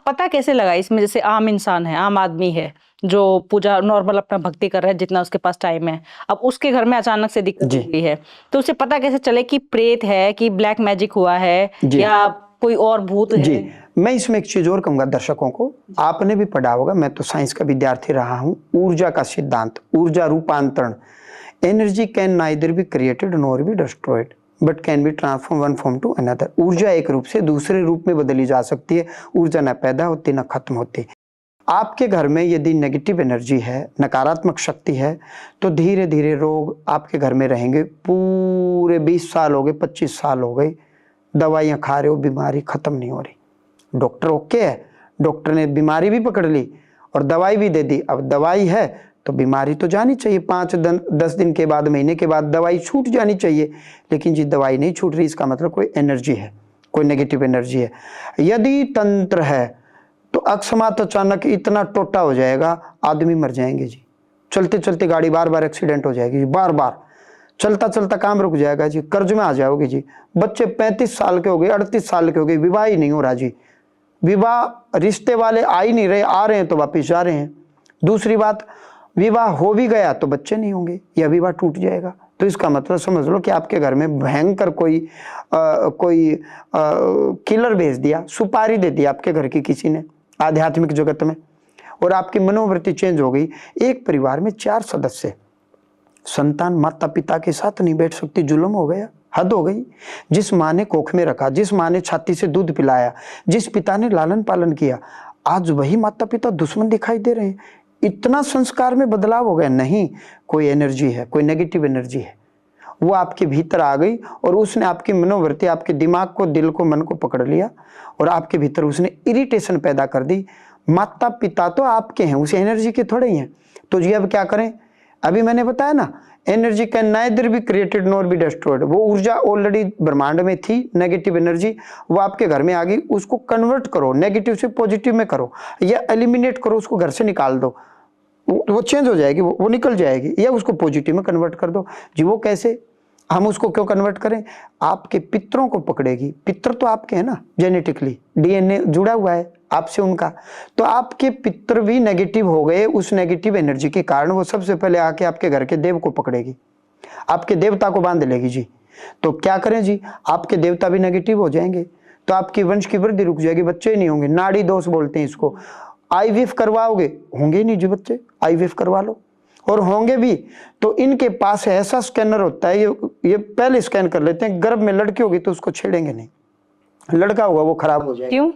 पता कैसे लगाए इसमें, जैसे आम इंसान है, आम आदमी है जो पूजा नॉर्मल अपना भक्ति कर रहा है जितना उसके पास टाइम है, अब उसके घर में अचानक से दिक्कत जी हो गई है, तो उसे पता कैसे चले कि प्रेत है, कि ब्लैक मैजिक हुआ है जी या कोई और भूत जी है? मैं इसमें एक चीज और कहूंगा दर्शकों को, आपने भी पढ़ा होगा, मैं तो साइंस का विद्यार्थी रहा हूं, ऊर्जा का सिद्धांत, ऊर्जा रूपांतरण। Energy can neither be created nor be destroyed but can be transform one form to another. ऊर्जा एक रूप से दूसरे रूप में बदली जा सकती है, ऊर्जा न पैदा होती न खत्म होती। आपके घर में यदि नेगेटिव एनर्जी है, नकारात्मक शक्ति है, तो धीरे धीरे रोग आपके घर में रहेंगे। पूरे 20 साल हो गए, 25 साल हो गए, दवाइयां खा रहे हो, बीमारी खत्म नहीं हो रही। डॉक्टर ओके है, डॉक्टर ने बीमारी भी पकड़ ली और दवाई भी दे दी। अब दवाई है तो बीमारी तो जानी चाहिए, 5-10 दिन के बाद, महीने के बाद दवाई छूट जानी चाहिए। लेकिन जी दवाई नहीं छूट रही, इसका मतलब कोई एनर्जी है, कोई नेगेटिव एनर्जी है। यदि तंत्र है तो अकस्मात अचानक इतना टोटा हो जाएगा, आदमी मर जाएंगे जी। चलते चलते गाड़ी बार बार एक्सीडेंट हो जाएगी जी, बार बार चलता चलता काम रुक जाएगा जी, कर्ज में आ जाओगे जी। बच्चे 35 साल के हो गए, 38 साल के हो गए, विवाह ही नहीं हो रहा जी। विवाह रिश्ते वाले आ ही नहीं रहे, आ रहे हैं तो वापिस जा रहे हैं। दूसरी बात, विवाह हो भी गया तो बच्चे नहीं होंगे या विवाह टूट जाएगा। तो इसका मतलब समझ लो कि आपके घर में भयंकर कोई किलर भेज दिया, सुपारी दे दी आपके घर की किसी ने आध्यात्मिक जगत में, और आपकी मनोवृत्ति चेंज हो गई। एक परिवार में 4 सदस्य, संतान माता पिता के साथ नहीं बैठ सकती, जुल्म हो गया, हद हो गई। जिस माँ ने कोख में रखा, जिस माँ ने छाती से दूध पिलाया, जिस पिता ने लालन पालन किया, आज वही माता पिता दुश्मन दिखाई दे रहे हैं। इतना संस्कार में बदलाव हो गया। नहीं, कोई एनर्जी है, कोई नेगेटिव एनर्जी है, वो आपके भीतर आ गई और उसने आपकी मनोवृत्ति, आपके दिमाग को, दिल को, मन को पकड़ लिया और आपके भीतर उसने इरिटेशन पैदा कर दी। माता पिता तो आपके हैं, उस एनर्जी के थोड़े ही हैं। तो जी अब क्या करें? अभी मैंने बताया ना, energy can neither be created nor be destroyed. वो ऊर्जा ऑलरेडी ब्रह्मांड में थी, नेगेटिव एनर्जी, वो आपके घर में आ गई। उसको कन्वर्ट करो, नेगेटिव से पॉजिटिव में करो या एलिमिनेट करो, उसको घर से निकाल दो, वो चेंज हो जाएगी, वो निकल जाएगी, या उसको पॉजिटिव में कन्वर्ट कर दो। जी वो कैसे? हम उसको क्यों कन्वर्ट करें? आपके पितरों को पकड़ेगी। पितर तो आपके हैं ना, जेनेटिकली डीएनए जुड़ा हुआ है आपसे उनका। तो आपके पितर भी नेगेटिव हो गए, उस नेगेटिव एनर्जी के कारण वो सबसे पहले आके आपके घर के देव को पकड़ेगी, आपके देवता को बांध लेगी जी। तो क्या करें जी, आपके देवता भी नेगेटिव हो जाएंगे तो आपकी वंश की वृद्धि रुक जाएगी, बच्चे नहीं होंगे। नाड़ी दोष बोलते हैं इसको। आईवीएफ करवाओगे, होंगे नहीं जी बच्चे, आईवीएफ करवा लो। और होंगे भी तो इनके पास ऐसा स्कैनर होता है, ये पहले स्कैन कर लेते हैं। गर्भ में लड़की होगी तो उसको छेड़ेंगे नहीं, लड़का होगा वो खराब हो जाएगा। क्यों?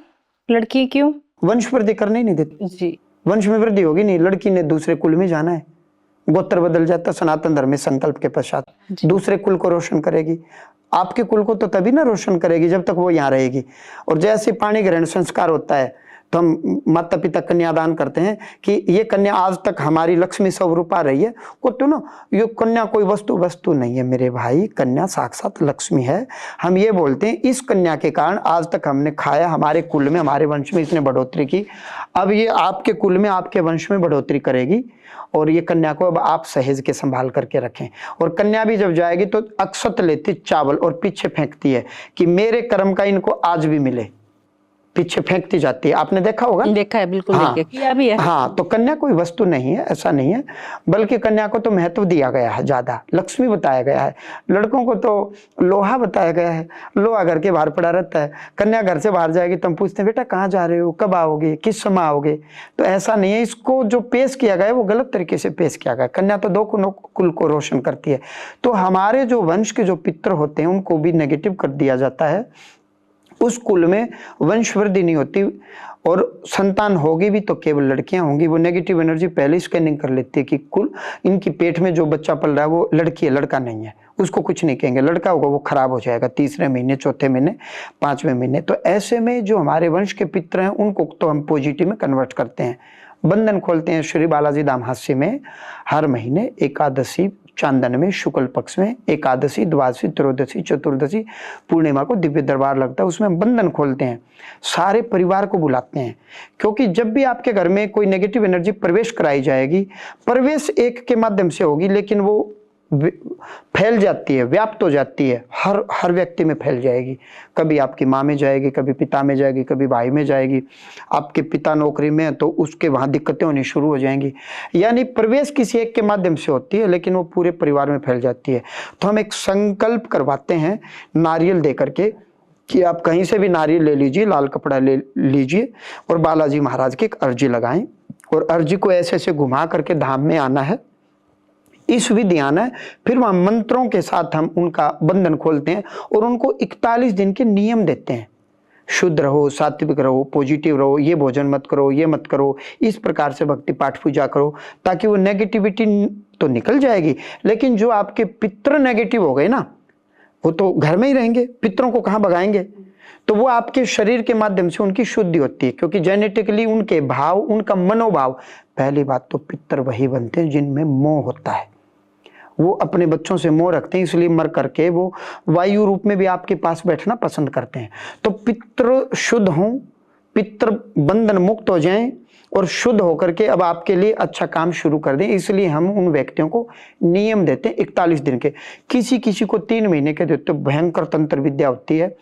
लड़की क्यों? वंश वृद्धि करने ही नहीं देते जी। वंश में वृद्धि होगी नहीं, लड़की ने दूसरे कुल में जाना है, गोत्र बदल जाता सनातन धर्म में संकल्प के पश्चात, दूसरे कुल को रोशन करेगी। आपके कुल को तो तभी ना रोशन करेगी जब तक वो यहाँ रहेगी। और जैसे पाणी ग्रहण संस्कार होता है तो हम माता पिता कन्यादान करते हैं कि ये कन्या आज तक हमारी लक्ष्मी स्वरूप आ रही है। को तो ना, ये कन्या कोई वस्तु नहीं है मेरे भाई, कन्या साक्षात लक्ष्मी है। हम ये बोलते हैं इस कन्या के कारण आज तक हमने खाया, हमारे कुल में, हमारे वंश में इसने बढ़ोतरी की, अब ये आपके कुल में, आपके वंश में बढ़ोतरी करेगी। और ये कन्या को अब आप सहेज के संभाल करके रखें। और कन्या भी जब जाएगी तो अक्षत लेती चावल और पीछे फेंकती है कि मेरे कर्म का इनको आज भी मिले, पीछे फेंकती जाती है। आपने देखा होगा? देखा है, बिल्कुल। हाँ, किया भी है। हाँ, तो कन्या कोई वस्तु नहीं है, ऐसा नहीं है, बल्कि कन्या को तो महत्व दिया गया है, ज्यादा लक्ष्मी बताया गया है। लड़कों को तो लोहा बताया गया है, लोहा घर के बाहर पड़ा रहता है। कन्या घर से बाहर जाएगी तो हम पूछते हैं बेटा कहाँ जा रहे हो, कब आओगे, किस समय आओगे? तो ऐसा नहीं है, इसको जो पेश किया गया है वो गलत तरीके से पेश किया गया। कन्या तो 2 कुल को रोशन करती है। तो हमारे जो वंश के जो पितर होते हैं उनको भी नेगेटिव कर दिया जाता है, उस कुल में वंश वृद्धि नहीं होती, और संतान होगी भी तो केवल लड़कियां होंगी। वो नेगेटिव एनर्जी पहले स्कैनिंग कर लेती है कि कुल इनकी पेट में जो बच्चा पल रहा है वो लड़की है, लड़का नहीं है, उसको कुछ नहीं कहेंगे। लड़का होगा वो खराब हो जाएगा 3रे महीने, 4थे महीने, 5वें महीने। तो ऐसे में जो हमारे वंश के पितर हैं उनको तो हम पॉजिटिव में कन्वर्ट करते हैं। बंधन खोलते हैं श्री बालाजी धाम हास्य में। हर महीने एकादशी चांदन में, शुक्ल पक्ष में, एकादशी, द्वादशी, त्रयोदशी, चतुर्दशी, पूर्णिमा को दिव्य दरबार लगता है, उसमें बंधन खोलते हैं, सारे परिवार को बुलाते हैं। क्योंकि जब भी आपके घर में कोई नेगेटिव एनर्जी प्रवेश कराई जाएगी, प्रवेश एक के माध्यम से होगी, लेकिन वो फैल जाती है, व्याप्त हो जाती है, हर व्यक्ति में फैल जाएगी। कभी आपकी माँ में जाएगी, कभी पिता में जाएगी, कभी भाई में जाएगी। आपके पिता नौकरी में है तो उसके वहां दिक्कतें होनी शुरू हो जाएंगी। यानी प्रवेश किसी एक के माध्यम से होती है लेकिन वो पूरे परिवार में फैल जाती है। तो हम एक संकल्प करवाते हैं नारियल दे करके कि आप कहीं से भी नारियल ले लीजिए, लाल कपड़ा ले लीजिए और बालाजी महाराज की एक अर्जी लगाएं और अर्जी को ऐसे ऐसे घुमा करके धाम में आना है, इस विधि आना है। फिर वहां मंत्रों के साथ हम उनका बंधन खोलते हैं और उनको 41 दिन के नियम देते हैं। शुद्ध रहो, सात्विक रहो, पॉजिटिव रहो, ये भोजन मत करो, ये मत करो, इस प्रकार से भक्ति पाठ पूजा करो, ताकि वो नेगेटिविटी तो निकल जाएगी। लेकिन जो आपके पितृ नेगेटिव हो गए ना, वो तो घर में ही रहेंगे, पितरों को कहां भगाएंगे। तो वो आपके शरीर के माध्यम से उनकी शुद्धि होती है, क्योंकि जेनेटिकली उनके भाव, उनका मनोभाव, पहली बात तो पितर वही बनते हैं जिनमें मोह होता है। वो अपने बच्चों से मोह रखते हैं, इसलिए मर करके वो वायु रूप में भी आपके पास बैठना पसंद करते हैं। तो पितृ शुद्ध हों, पितृ बंधन मुक्त हो जाएं और शुद्ध होकर के अब आपके लिए अच्छा काम शुरू कर दें। इसलिए हम उन व्यक्तियों को नियम देते हैं 41 दिन के, किसी किसी को 3 महीने के देते। भयंकर तंत्र विद्या होती है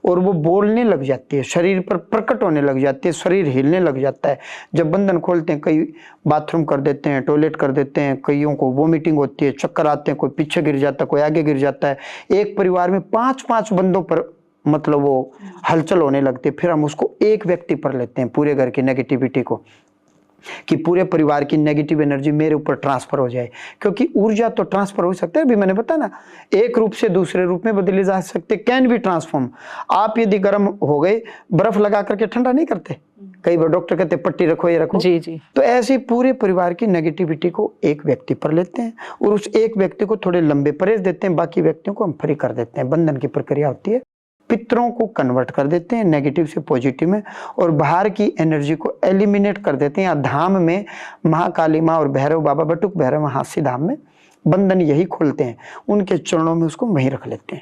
और वो बोलने लग जाती है, शरीर पर प्रकट होने लग जाती है, शरीर हिलने लग जाता है। जब बंधन खोलते हैं, कई बाथरूम कर देते हैं, टॉयलेट कर देते हैं, कईयों को वोमिटिंग होती है, चक्कर आते हैं, कोई पीछे गिर जाता है, कोई आगे गिर जाता है। एक परिवार में 5-5 बंदों पर मतलब वो हलचल होने लगती है। फिर हम उसको एक व्यक्ति पर लेते हैं, पूरे घर की नेगेटिविटी को, कि पूरे परिवार की नेगेटिव एनर्जी मेरे ऊपर ट्रांसफर हो जाए। क्योंकि ऊर्जा तो ट्रांसफर हो सकता है, अभी मैंने बताया ना, एक रूप से दूसरे रूप में बदले जा सकते, कैन बी ट्रांसफॉर्म। आप यदि गर्म हो गए, बर्फ लगा करके ठंडा नहीं करते, कई बार डॉक्टर कहते पट्टी रखो, ये रखो। जी जी। तो ऐसे पूरे परिवार की नेगेटिविटी को एक व्यक्ति पर लेते हैं और उस एक व्यक्ति को थोड़े लंबे परहेज देते हैं, बाकी व्यक्तियों को हम फ्री कर देते हैं। बंधन की प्रक्रिया होती है, पितरों को कन्वर्ट कर देते हैं नेगेटिव से पॉजिटिव में और बाहर की एनर्जी को एलिमिनेट कर देते हैं। या धाम में महाकाली माँ और भैरव बाबा, बटुक भैरव हास्य धाम में बंधन यही खोलते हैं, उनके चरणों में उसको वहीं रख लेते हैं।